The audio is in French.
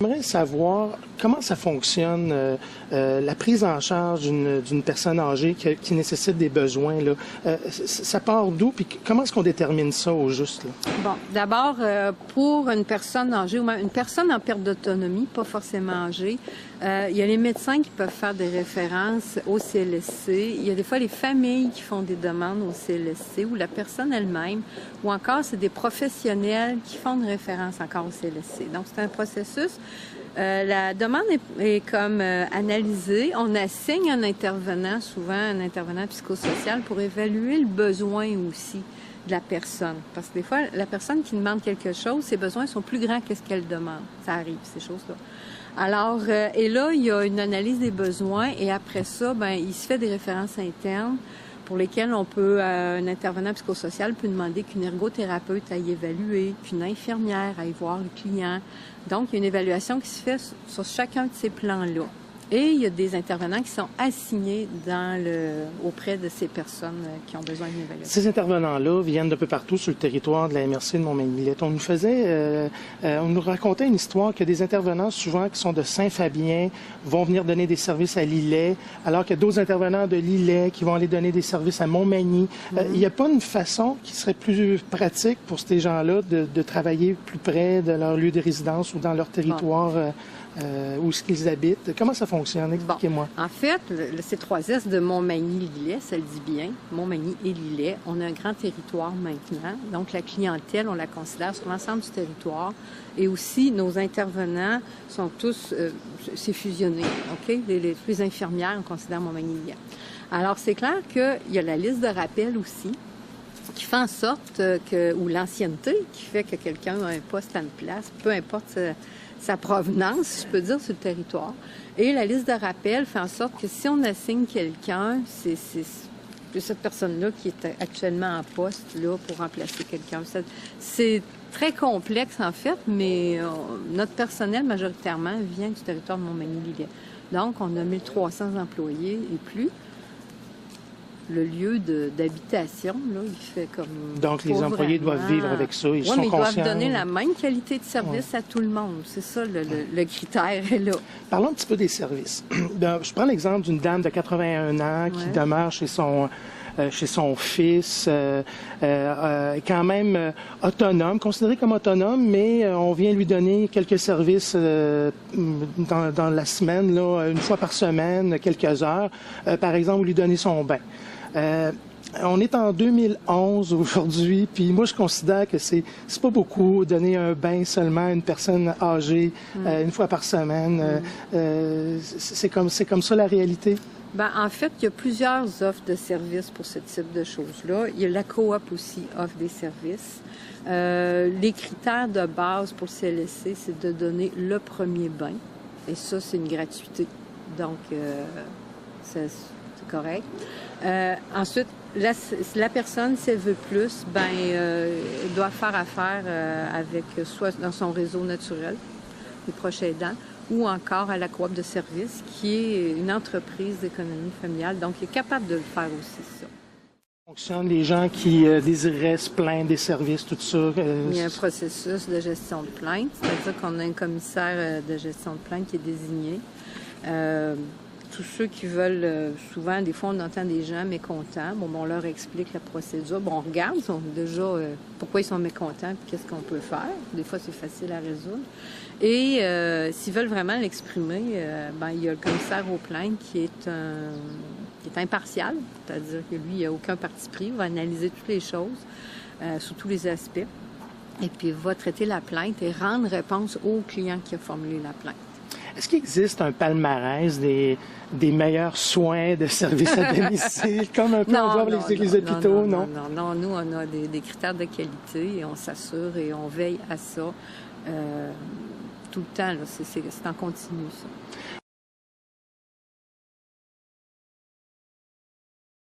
J'aimerais savoir comment ça fonctionne, la prise en charge d'une personne âgée qui nécessite des besoins. Là. Ça part d'où? Puis comment est-ce qu'on détermine ça au juste? Là? Bon, d'abord, pour une personne âgée ou même une personne en perte d'autonomie, pas forcément âgée, il y a les médecins qui peuvent faire des références au CLSC. Il y a des fois les familles qui font des demandes au CLSC ou la personne elle-même, ou encore c'est des professionnels qui font une référence encore au CLSC. Donc, c'est un processus. La demande est comme analysée. On assigne un intervenant, souvent un intervenant psychosocial, pour évaluer le besoin aussi de la personne. Parce que des fois, la personne qui demande quelque chose, ses besoins sont plus grands que ce qu'elle demande. Ça arrive, ces choses-là. Alors, et là, il y a une analyse des besoins et après ça, ben, il se fait des références internes pour lesquelles on peut, un intervenant psychosocial peut demander qu'une ergothérapeute aille évaluer, qu'une infirmière aille voir le client. Donc, il y a une évaluation qui se fait sur chacun de ces plans-là. Et il y a des intervenants qui sont assignés auprès de ces personnes qui ont besoin d'une évaluation. Ces intervenants-là viennent d'un peu partout sur le territoire de la MRC de Montmagny-Lillette. On nous racontait une histoire que des intervenants, souvent qui sont de Saint-Fabien, vont venir donner des services à Lillet, alors qu'il y a d'autres intervenants de Lillet qui vont aller donner des services à Montmagny. Il n'y a pas une façon qui serait plus pratique pour ces gens-là de travailler plus près de leur lieu de résidence ou dans leur territoire où est-ce qu'ils habitent? Comment ça fonctionne? Expliquez-moi. Bon, en fait, le C3S de Montmagny-Lillet, ça le dit bien, Montmagny et Lillet, on a un grand territoire maintenant. Donc, la clientèle, on la considère sur l'ensemble du territoire. Et aussi, nos intervenants sont tous, c'est fusionné, OK? Les infirmières, on considère Montmagny-Lillet. Alors, c'est clair qu'il y a la liste de rappel aussi, qui fait en sorte ou l'ancienneté, qui fait que quelqu'un a un poste à une place, peu importe sa provenance, si je peux dire, sur le territoire. Et la liste de rappel fait en sorte que si on assigne quelqu'un, c'est cette personne-là qui est actuellement en poste là, pour remplacer quelqu'un. C'est très complexe, en fait, mais notre personnel, majoritairement, vient du territoire de Montmagny-Lillet. Donc, on a 1300 employés et plus. Le lieu d'habitation, là, il fait comme... Donc, les employés doivent vivre avec ça, ils sont conscients. Oui, mais ils doivent donner la même qualité de service à tout le monde. C'est ça, le critère est là. Parlons un petit peu des services. Je prends l'exemple d'une dame de 81 ans qui demeure chez son fils, quand même autonome, considéré comme autonome, mais on vient lui donner quelques services dans la semaine, là, une fois par semaine, quelques heures. Par exemple, lui donner son bain. On est en 2011 aujourd'hui, puis moi je considère que c'est pas beaucoup donner un bain seulement à une personne âgée une fois par semaine. C'est comme ça la réalité. Ben, en fait, il y a plusieurs offres de services pour ce type de choses-là. Il y a la coop aussi offre des services. Les critères de base pour le CLSC, c'est de donner le premier bain. Et ça, c'est une gratuité. Donc, c'est correct. Ensuite, la personne, si elle veut plus, ben, elle doit faire affaire avec soit dans son réseau naturel, les proches aidants, ou encore à la coop de services, qui est une entreprise d'économie familiale. Donc, il est capable de le faire aussi, ça. Fonctionne les gens qui désiraient se plaindre des services, tout ça. Il y a un processus de gestion de plainte, c'est-à-dire qu'on a un commissaire de gestion de plainte qui est désigné. Tous ceux qui veulent, souvent, des fois, on entend des gens mécontents. Bon, on leur explique la procédure. Bon, on regarde déjà pourquoi ils sont mécontents et qu'est-ce qu'on peut faire. Des fois, c'est facile à résoudre. Et s'ils veulent vraiment l'exprimer, ben, il y a le commissaire aux plaintes qui est impartial, c'est-à-dire que lui, il n'y a aucun parti pris. Il va analyser toutes les choses, sous tous les aspects. Et puis, il va traiter la plainte et rendre réponse au client qui a formulé la plainte. Est-ce qu'il existe un palmarès des meilleurs soins de services à domicile, comme un peu on voit les hôpitaux, non? Non, nous, on a des critères de qualité et on s'assure et on veille à ça tout le temps. C'est en continu, ça.